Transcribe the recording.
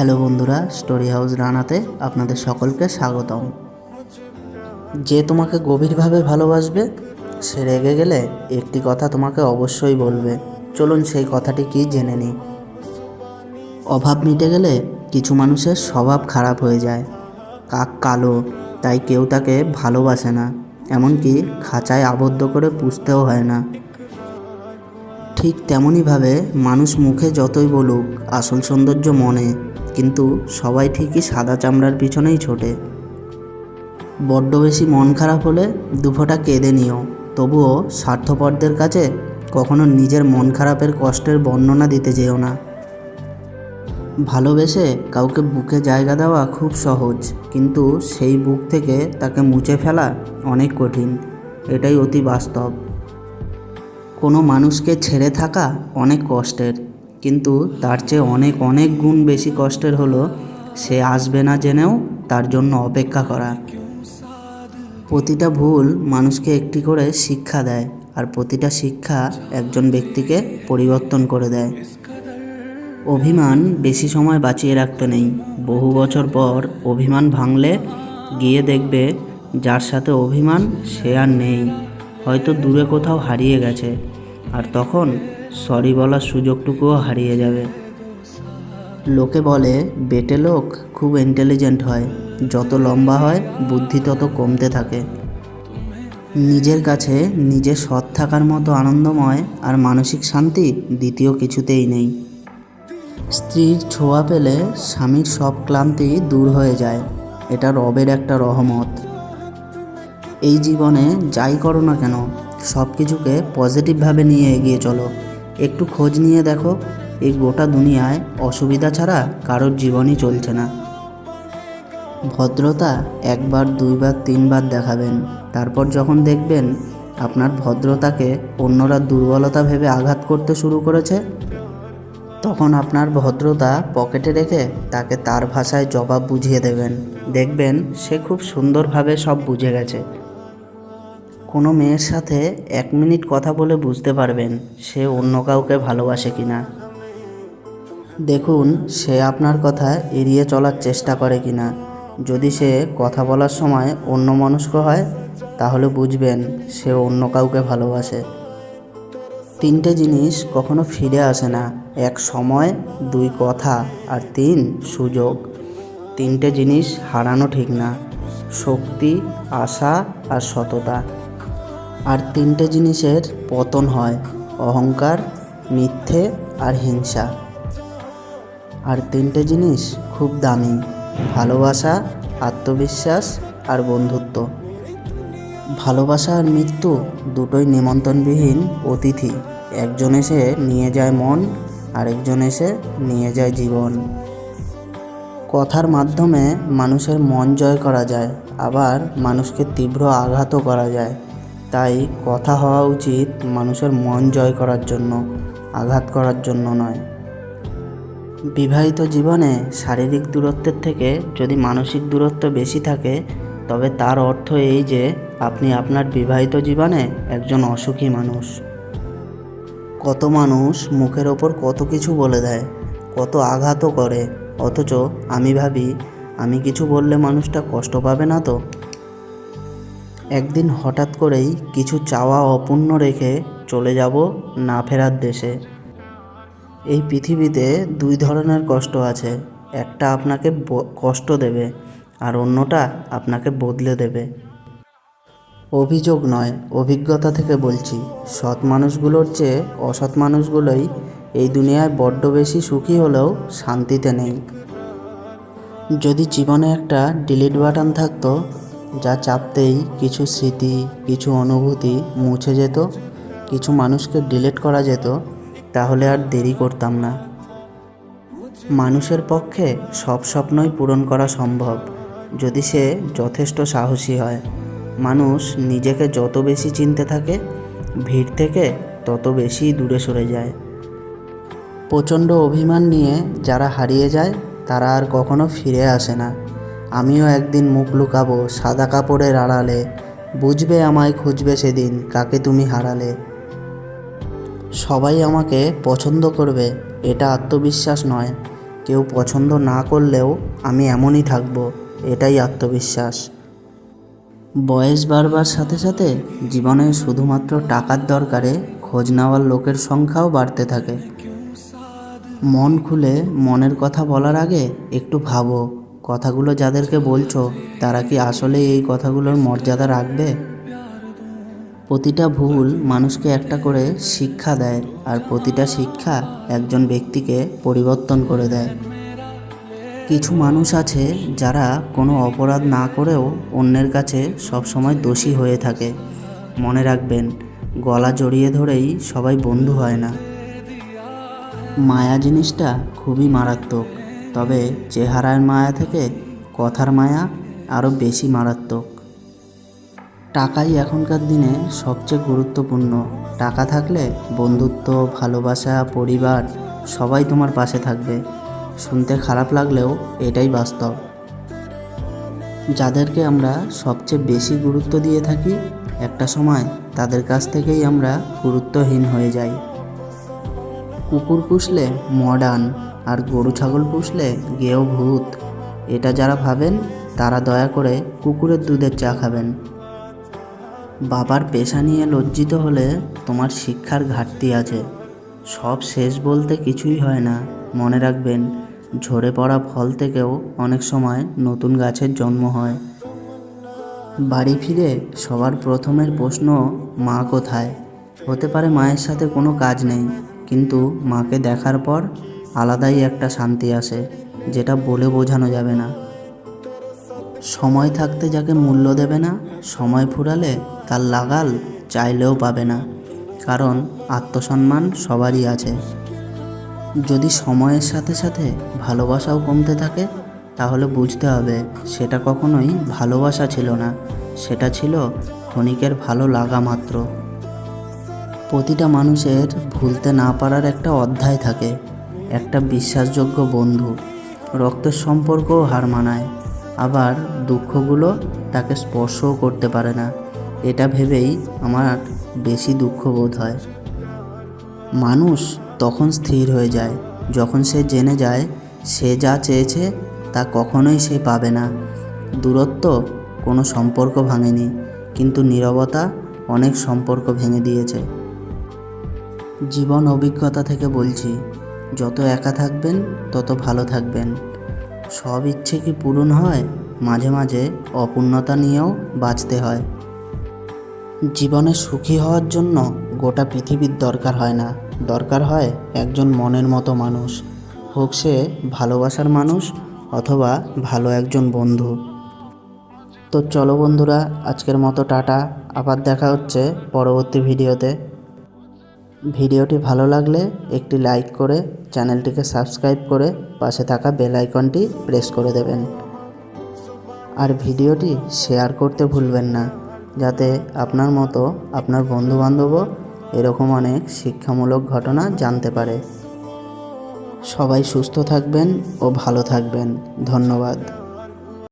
Hello বন্ধুরা, story house রানাতে আপনাদের সকলকে স্বাগতম। যে তোমাকে গভীরভাবে ভালোবাসবে সে রেগে গেলে একটি কথা তোমাকে অবশ্যই বলবে। চলুন সেই কথাটি কি জেনে নিই। অভাব মিটে গেলে কিছু মানুষের স্বভাব খারাপ হয়ে যায়। কাক কালো, তাই কেউ তাকে ভালোবাসে না, এমনকি খাঁচায় আবদ্ধ করে পুষতেও হয় না। ঠিক তেমনইভাবে মানুষ মুখে যতই বলুক আসল সৌন্দর্য মনে, কিন্তু সবাই ঠিকই সাদা চামড়ার পিছনেই ছোটে। বড্ড বেশি মন খারাপ হলে দুফোঁটা কেঁদে নিও, তবুও স্বার্থপরদের কাছে কখনো নিজের মন খারাপের কষ্টের বর্ণনা দিতে যেও না। ভালোবেসে কাউকে বুকে জায়গা দেওয়া খুব সহজ, কিন্তু সেই বুক থেকে তাকে মুছে ফেলা অনেক কঠিন। এটাই অতি বাস্তব। কোনো মানুষকে ছেড়ে থাকা অনেক কষ্টের, কিন্তু তার চেয়ে অনেক অনেক গুণ বেশি কষ্টের হলো সে আসবে না জেনেও তার জন্য অপেক্ষা করা। প্রতিটা ভুল মানুষকে একটি করে শিক্ষা দেয়, আর প্রতিটা শিক্ষা একজন ব্যক্তিকে পরিবর্তন করে দেয়। অভিমান বেশি সময় বাঁচিয়ে রাখতে নেই। বহু বছর পর অভিমান ভাঙলে গিয়ে দেখবে যার সাথে অভিমান সে আর নেই, হয়তো দূরে কোথাও হারিয়ে গেছে, আর তখন সরি বলার সুযোগটুকুও হারিয়ে যাবে। লোকে বলে বেটে লোক খুব ইন্টেলিজেন্ট হয়, যত লম্বা হয় বুদ্ধি তত কমতে থাকে। নিজের কাছে নিজে সৎ থাকার মতো আনন্দময় আর মানসিক শান্তি দ্বিতীয় কিছুতেই নেই। স্ত্রীর ছোঁয়া পেলে স্বামীর সব ক্লান্তি দূর হয়ে যায়, এটা রবের একটা রহমত। এই জীবনে যাই করো না কেন সব কিছুকে পজিটিভভাবে নিয়ে এগিয়ে চলো। একটু খোঁজ নিয়ে দেখো, এই গোটা দুনিয়ায় অসুবিধা ছাড়া কারোর জীবনই চলছে না। ভদ্রতা একবার, দুইবার, তিনবার দেখাবেন, তারপর যখন দেখবেন আপনার ভদ্রতাকে অন্যরা দুর্বলতা ভেবে আঘাত করতে শুরু করেছে, তখন আপনার ভদ্রতা পকেটে রেখে তাকে তার ভাষায় জবাব বুঝিয়ে দেবেন। দেখবেন সে খুব সুন্দরভাবে সব বুঝে গেছে। কোনো মেয়ের সাথে 1 মিনিট কথা বলে বুঝতে পারবেন সে অন্য কাউকে ভালোবাসে কিনা। দেখুন সে আপনার কথা এড়িয়ে চলার চেষ্টা করে কিনা। যদি সে কথা বলার সময় অন্যমনস্ক হয়, তাহলে বুঝবেন সে অন্য কাউকে ভালোবাসে। 3টে জিনিস কখনো ফিরে আসে না: 1 সময়, 2 কথা, আর 3 সুযোগ। 3টে জিনিস হারানো ঠিক না: শক্তি, আশা আর সততা। আর 3টে জিনিসের পতন হয়: অহংকার, মিথ্যে আর হিংসা। আর 3টে জিনিস খুব দামি: ভালোবাসা, আত্মবিশ্বাস আর বন্ধুত্ব। ভালোবাসা আর মৃত্যু দুটোই নিমন্ত্রণবিহীন অতিথি। একজন এসে নিয়ে যায় মন, আরেকজন এসে নিয়ে যায় জীবন। কথার মাধ্যমে মানুষের মন জয় করা যায়, আবার মানুষকে তীব্র আঘাতও করা যায়। তাই কথা হওয়া উচিত মানুষের মন জয় করার জন্য, আঘাত করার জন্য নয়। বিবাহিত জীবনে শারীরিক দূরত্বের থেকে যদি মানসিক দূরত্ব বেশি থাকে, তবে তার অর্থ এই যে আপনি আপনার বিবাহিত জীবনে একজন অসুখী মানুষ। কত মানুষ মুখের ওপর কত কিছু বলে দেয়, কত আঘাতও করে, অথচ আমি ভাবি আমি কিছু বললে মানুষটা কষ্ট পাবে না তো। একদিন হঠাৎ করেই কিছু চাওয়া অপূর্ণ রেখে চলে যাব না ফেরার দেশে। এই পৃথিবীতে 2 ধরনের কষ্ট আছে, একটা আপনাকে কষ্ট দেবে, আর অন্যটা আপনাকে বদলে দেবে। অভিযোগ নয়, অভিজ্ঞতা থেকে বলছি, সৎ মানুষগুলোর চেয়ে অসৎ মানুষগুলোই এই দুনিয়ায় বড্ড বেশি সুখী হলেও শান্তিতে নেই। যদি জীবনে একটা ডিলিট বাটন থাকতো, যা চাপতেই কিছু স্মৃতি, কিছু অনুভূতি মুছে যেত, কিছু মানুষকে ডিলিট করা যেত, তাহলে আর দেরি করতাম না। মানুষের পক্ষে সব স্বপ্নই পূরণ করা সম্ভব, যদি সে যথেষ্ট সাহসী হয়। মানুষ নিজেকে যত বেশি চিনতে থাকে, ভিড় থেকে তত বেশি দূরে সরে যায়। প্রচণ্ড অভিমান নিয়ে যারা হারিয়ে যায় তারা আর কখনো ফিরে আসে না। আমিও একদিন মুখ লুকাবো সাদা কাপড়ের আড়ালে, বুঝবে আমায় খুঁজবে সেদিন কাকে তুমি হারালে। সবাই আমাকে পছন্দ করবে এটা আত্মবিশ্বাস নয়, কেউ পছন্দ না করলেও আমি এমনই থাকবো, এটাই আত্মবিশ্বাস। বয়স বাড়বার সাথে সাথে জীবনে শুধুমাত্র টাকার দরকারে খোঁজ নেওয়ার লোকের সংখ্যাও বাড়তে থাকে। মন খুলে মনের কথা বলার আগে একটু ভাবো, কথাগুলো যাদেরকে বলছো তারা কি আসলে এই কথাগুলোর মর্যাদা রাখবে? প্রতিটা ভুল মানুষকে একটা করে শিক্ষা দেয়, আর প্রতিটা শিক্ষা একজন ব্যক্তিকে পরিবর্তন করে দেয়। কিছু মানুষ আছে যারা কোনো অপরাধ না করেও অন্যের কাছে সবসময় দোষী হয়ে থাকে। মনে রাখবেন, গলা জড়িয়ে ধরেই সবাই বন্ধু হয় না। মায়া জিনিসটা খুবই মারাত্মক, তবে চেহারার মায়া থেকে কথার মায়া আরও বেশি মারাত্মক। টাকাই এখনকার দিনে সবচেয়ে গুরুত্বপূর্ণ। টাকা থাকলে বন্ধুত্ব, ভালোবাসা, পরিবার সবাই তোমার পাশে থাকবে। শুনতে খারাপ লাগলেও এটাই বাস্তব। যাদেরকে আমরা সবচেয়ে বেশি গুরুত্ব দিয়ে থাকি, একটা সময় তাদের কাছ থেকেই আমরা গুরুত্বহীন হয়ে যাই। কুকুর পুষলে মডার্ন, আর গরু ছাগল পুষলে গেঁয়ো ভূত, এটা যারা ভাবেন তারা দয়া করে কুকুরের দুধের চা খাবেন। বাবার পেশা নিয়ে লজ্জিত হলে তোমার শিক্ষার ঘাটতি আছে। সব শেষ বলতে কিছুই হয় না। মনে রাখবেন, ঝরে পড়া ফল থেকেও অনেক সময় নতুন গাছের জন্ম হয়। বাড়ি ফিরে সবার প্রথমের প্রশ্ন, মা কোথায়? হতে পারে মায়ের সাথে কোনো কাজ নেই, কিন্তু মাকে দেখার পর আলাদাই একটা শান্তি আসে, যেটা বলে বোঝানো যাবে না। সময় থাকতে যাকে মূল্য দেবে না, সময় ফুরালে তার লাগাল চাইলেও পাবে না। কারণ আত্মসম্মান সবারই আছে। যদি সময়ের সাথে সাথে ভালোবাসাও কমতে থাকে, তাহলে বুঝতে হবে সেটা কখনোই ভালোবাসা ছিল না, সেটা ছিল ক্ষণিকের ভালো লাগা মাত্র। প্রতিটা মানুষের ভুলতে না পারার একটা অধ্যায় থাকে। একটা বিশ্বাসযোগ্য বন্ধু রক্তের সম্পর্কও হার মানায়, আবার দুঃখগুলো তাকে স্পর্শও করতে পারে না। এটা ভেবেই আমার বেশি দুঃখ বোধ হয়। মানুষ তখন স্থির হয়ে যায় যখন সে জেনে যায় সে যা চেয়েছে তা কখনোই সে পাবে না। দূরত্ব কোনো সম্পর্ক ভাঙেনি, কিন্তু নীরবতা অনেক সম্পর্ক ভেঙে দিয়েছে। জীবন অভিজ্ঞতা থেকে বলছি, যত একা থাকবেন তত ভালো থাকবেন। সব ইচ্ছে কি পূরণ হয়? মাঝে মাঝে অপূর্ণতা নিয়েও বাঁচতে হয়। জীবনে সুখী হওয়ার জন্য গোটা পৃথিবীর দরকার হয় না, দরকার হয় একজন মনের মতো মানুষ, হোক সে ভালোবাসার মানুষ অথবা ভালো একজন বন্ধু। তো চলো বন্ধুরা, আজকের মতো টাটা। আবার দেখা হচ্ছে পরবর্তী ভিডিওতে। ভিডিওটি ভালো লাগলে একটি লাইক করে চ্যানেলটিকে সাবস্ক্রাইব করে পাশে থাকা বেল আইকনটি প্রেস করে দেবেন। আর ভিডিওটি শেয়ার করতে ভুলবেন না, যাতে আপনার মতো আপনার বন্ধুবান্ধবও এরকম অনেক শিক্ষামূলক ঘটনা জানতে পারে। সবাই সুস্থ থাকবেন ও ভালো থাকবেন। ধন্যবাদ।